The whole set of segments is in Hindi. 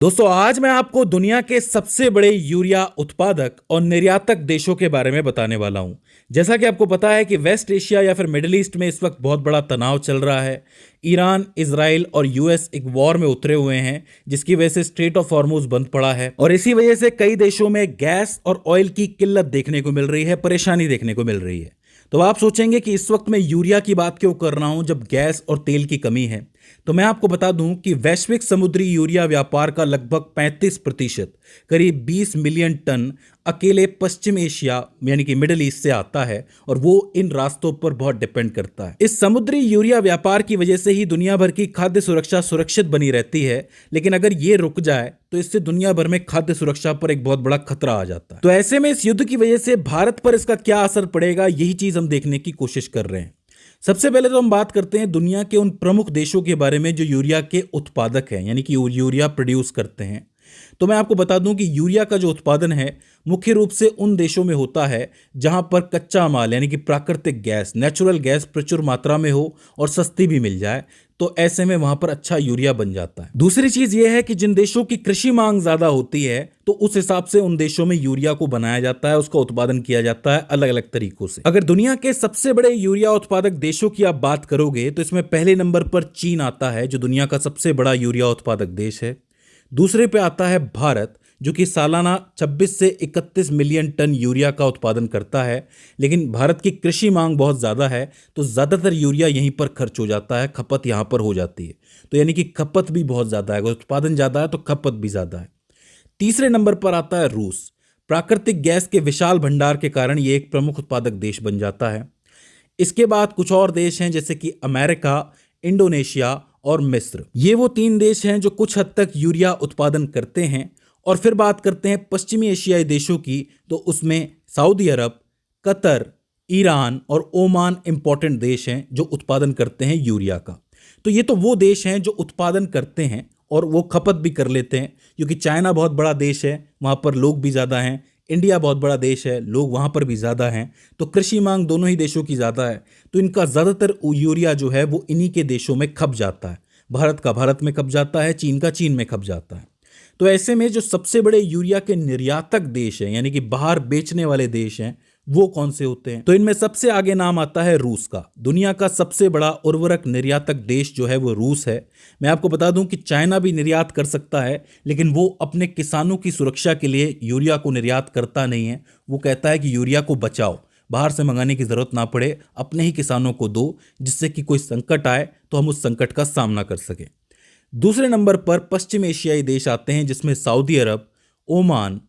दोस्तों आज मैं आपको दुनिया के सबसे बड़े यूरिया उत्पादक और निर्यातक देशों के बारे में बताने वाला हूं। जैसा कि आपको पता है कि वेस्ट एशिया या फिर मिडिल ईस्ट में इस वक्त बहुत बड़ा तनाव चल रहा है। ईरान, इजराइल और यूएस एक वॉर में उतरे हुए हैं, जिसकी वजह से स्ट्रेट ऑफ हॉर्मुज बंद पड़ा है और इसी वजह से कई देशों में गैस और ऑयल की किल्लत देखने को मिल रही है, परेशानी देखने को मिल रही है। तो आप सोचेंगे कि इस वक्त मैं यूरिया की बात क्यों कर रहा हूं जब गैस और तेल की कमी है। तो मैं आपको बता दूं कि वैश्विक समुद्री यूरिया व्यापार का लगभग 35% करीब 20 मिलियन टन अकेले पश्चिम एशिया यानी कि मिडिल ईस्ट से आता है और वो इन रास्तों पर बहुत डिपेंड करता है। इस समुद्री यूरिया व्यापार की वजह से ही दुनिया भर की खाद्य सुरक्षा सुरक्षित बनी रहती है, लेकिन अगर ये रुक जाए तो इससे दुनिया भर में खाद्य सुरक्षा पर एक बहुत बड़ा खतरा आ जाता है। तो ऐसे में इस युद्ध की वजह से भारत पर इसका क्या असर पड़ेगा, यही चीज हम देखने की कोशिश कर रहे हैं। सबसे पहले तो हम बात करते हैं दुनिया के उन प्रमुख देशों के बारे में जो यूरिया के उत्पादक हैं, यानी कि यूरिया प्रोड्यूस करते हैं। तो मैं आपको बता दूं कि यूरिया का जो उत्पादन है मुख्य रूप से उन देशों में होता है जहां पर कच्चा माल यानी कि प्राकृतिक गैस, नेचुरल गैस प्रचुर मात्रा में हो और सस्ती भी मिल जाए, तो ऐसे में वहां पर अच्छा यूरिया बन जाता है। दूसरी चीज यह है कि जिन देशों की कृषि मांग ज्यादा होती है तो उस हिसाब से उन देशों में यूरिया को बनाया जाता है, उसका उत्पादन किया जाता है अलग अलग तरीकों से। अगर दुनिया के सबसे बड़े यूरिया उत्पादक देशों की आप बात करोगे तो इसमें पहले नंबर पर चीन आता है, जो दुनिया का सबसे बड़ा यूरिया उत्पादक देश है। दूसरे पे आता है भारत, जो कि सालाना 26 से 31 मिलियन टन यूरिया का उत्पादन करता है। लेकिन भारत की कृषि मांग बहुत ज़्यादा है तो ज़्यादातर यूरिया यहीं पर खर्च हो जाता है, खपत यहाँ पर हो जाती है। तो यानी कि खपत भी बहुत ज़्यादा है, अगर उत्पादन ज़्यादा है तो खपत भी ज़्यादा है। तीसरे नंबर पर आता है रूस। प्राकृतिक गैस के विशाल भंडार के कारण ये एक प्रमुख उत्पादक देश बन जाता है। इसके बाद कुछ और देश हैं जैसे कि अमेरिका, इंडोनेशिया और मिस्र। ये वो 3 देश हैं जो कुछ हद तक यूरिया उत्पादन करते हैं। और फिर बात करते हैं पश्चिमी एशियाई देशों की, तो उसमें सऊदी अरब, कतर, ईरान और ओमान इंपॉर्टेंट देश हैं जो उत्पादन करते हैं यूरिया का। तो ये तो वो देश हैं जो उत्पादन करते हैं और वो खपत भी कर लेते हैं, क्योंकि चाइना बहुत बड़ा देश है, वहाँ पर लोग भी ज़्यादा हैं। इंडिया बहुत बड़ा देश है, लोग वहाँ पर भी ज़्यादा हैं, तो कृषि मांग दोनों ही देशों की ज़्यादा है। तो इनका ज़्यादातर यूरिया जो है वो इन्हीं के देशों में खप जाता है। भारत का भारत में खप जाता है, चीन का चीन में खप जाता है। तो ऐसे में जो सबसे बड़े यूरिया के निर्यातक देश हैं, यानी कि बाहर बेचने वाले देश हैं, वो कौन से होते हैं? तो इनमें सबसे आगे नाम आता है रूस का। दुनिया का सबसे बड़ा उर्वरक निर्यातक देश जो है वो रूस है। मैं आपको बता दूं कि चाइना भी निर्यात कर सकता है, लेकिन वो अपने किसानों की सुरक्षा के लिए यूरिया को निर्यात करता नहीं है। वो कहता है कि यूरिया को बचाओ, बाहर से मंगाने की जरूरत ना पड़े, अपने ही किसानों को दो, जिससे कि कोई संकट आए तो हम उस संकट का सामना कर सकें। दूसरे नंबर पर पश्चिम एशियाई देश आते हैं, जिसमें सऊदी अरब, ओमान,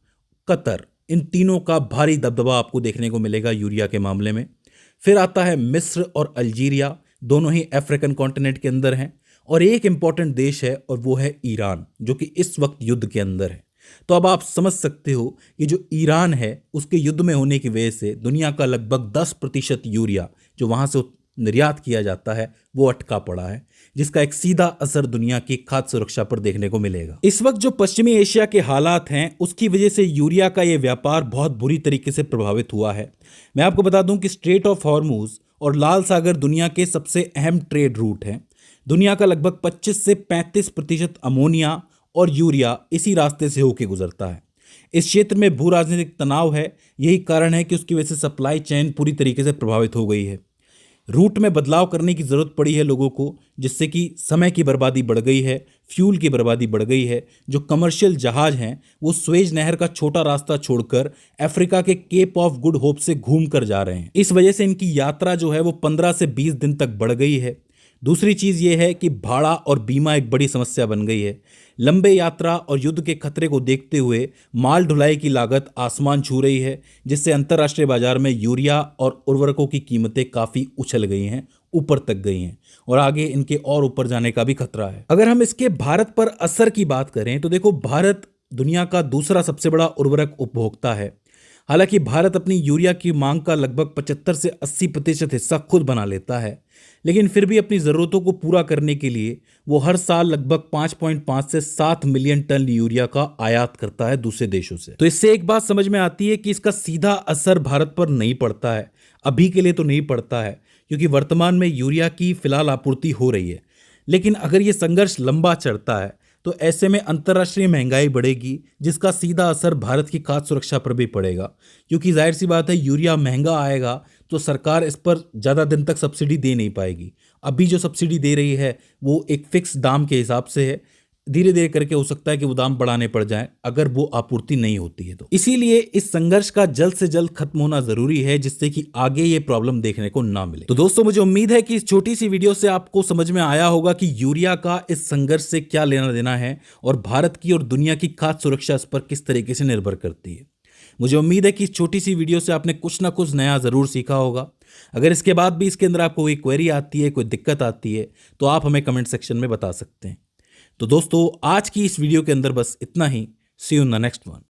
कतर, इन तीनों का भारी दबदबा आपको देखने को मिलेगा यूरिया के मामले में। फिर आता है मिस्र और अल्जीरिया, दोनों ही अफ्रीकन कॉन्टिनेंट के अंदर हैं। और एक इंपॉर्टेंट देश है और वो है ईरान, जो कि इस वक्त युद्ध के अंदर है। तो अब आप समझ सकते हो कि जो ईरान है उसके युद्ध में होने की वजह से दुनिया का लगभग 10% यूरिया जो वहां से निर्यात किया जाता है वो अटका पड़ा है, जिसका एक सीधा असर दुनिया की खाद्य सुरक्षा पर देखने को मिलेगा। इस वक्त जो पश्चिमी एशिया के हालात हैं उसकी वजह से यूरिया का ये व्यापार बहुत बुरी तरीके से प्रभावित हुआ है। मैं आपको बता दूं कि स्ट्रेट ऑफ हॉर्मुज और लाल सागर दुनिया के सबसे अहम ट्रेड रूट हैं। दुनिया का लगभग 25 से 35% अमोनिया और यूरिया इसी रास्ते से होकर गुजरता है। इस क्षेत्र में भू राजनीतिक तनाव है, यही कारण है कि उसकी वजह से सप्लाई चेन पूरी तरीके से प्रभावित हो गई है। रूट में बदलाव करने की ज़रूरत पड़ी है लोगों को, जिससे कि समय की बर्बादी बढ़ गई है, फ्यूल की बर्बादी बढ़ गई है। जो कमर्शियल जहाज हैं वो स्वेज नहर का छोटा रास्ता छोड़कर अफ्रीका के केप ऑफ गुड होप से घूम कर जा रहे हैं। इस वजह से इनकी यात्रा जो है वो 15 से 20 दिन तक बढ़ गई है। दूसरी चीज़ ये है कि भाड़ा और बीमा एक बड़ी समस्या बन गई है। लंबे यात्रा और युद्ध के खतरे को देखते हुए माल ढुलाई की लागत आसमान छू रही है, जिससे अंतर्राष्ट्रीय बाजार में यूरिया और उर्वरकों की कीमतें काफ़ी उछल गई हैं, ऊपर तक गई हैं और आगे इनके और ऊपर जाने का भी खतरा है। अगर हम इसके भारत पर असर की बात करें तो देखो, भारत दुनिया का दूसरा सबसे बड़ा उर्वरक उपभोक्ता है। हालांकि भारत अपनी यूरिया की मांग का लगभग 75 से 80% हिस्सा खुद बना लेता है, लेकिन फिर भी अपनी ज़रूरतों को पूरा करने के लिए वो हर साल लगभग 5.5 से 7 मिलियन टन यूरिया का आयात करता है दूसरे देशों से। तो इससे एक बात समझ में आती है कि इसका सीधा असर भारत पर नहीं पड़ता है, अभी के लिए तो नहीं पड़ता है, क्योंकि वर्तमान में यूरिया की फिलहाल आपूर्ति हो रही है। लेकिन अगर ये संघर्ष लंबा चलता है तो ऐसे में अंतर्राष्ट्रीय महंगाई बढ़ेगी, जिसका सीधा असर भारत की खाद्य सुरक्षा पर भी पड़ेगा। क्योंकि जाहिर सी बात है, यूरिया महंगा आएगा तो सरकार इस पर ज़्यादा दिन तक सब्सिडी दे नहीं पाएगी। अभी जो सब्सिडी दे रही है वो एक फिक्स दाम के हिसाब से है। धीरे धीरे करके हो सकता है कि वो दाम बढ़ाने पड़ जाए अगर वो आपूर्ति नहीं होती है तो। इसीलिए इस संघर्ष का जल्द से जल्द खत्म होना जरूरी है, जिससे कि आगे ये प्रॉब्लम देखने को ना मिले। तो दोस्तों, मुझे उम्मीद है कि इस छोटी सी वीडियो से आपको समझ में आया होगा कि यूरिया का इस संघर्ष से क्या लेना देना है और भारत की और दुनिया की खाद्य सुरक्षा इस पर किस तरीके से निर्भर करती है। मुझे उम्मीद है कि इस छोटी सी वीडियो से आपने कुछ ना कुछ नया जरूर सीखा होगा। अगर इसके बाद भी इसके अंदर आपको कोई क्वेरी आती है, कोई दिक्कत आती है, तो आप हमें कमेंट सेक्शन में बता सकते हैं। तो दोस्तों, आज की इस वीडियो के अंदर बस इतना ही। See you in the next one.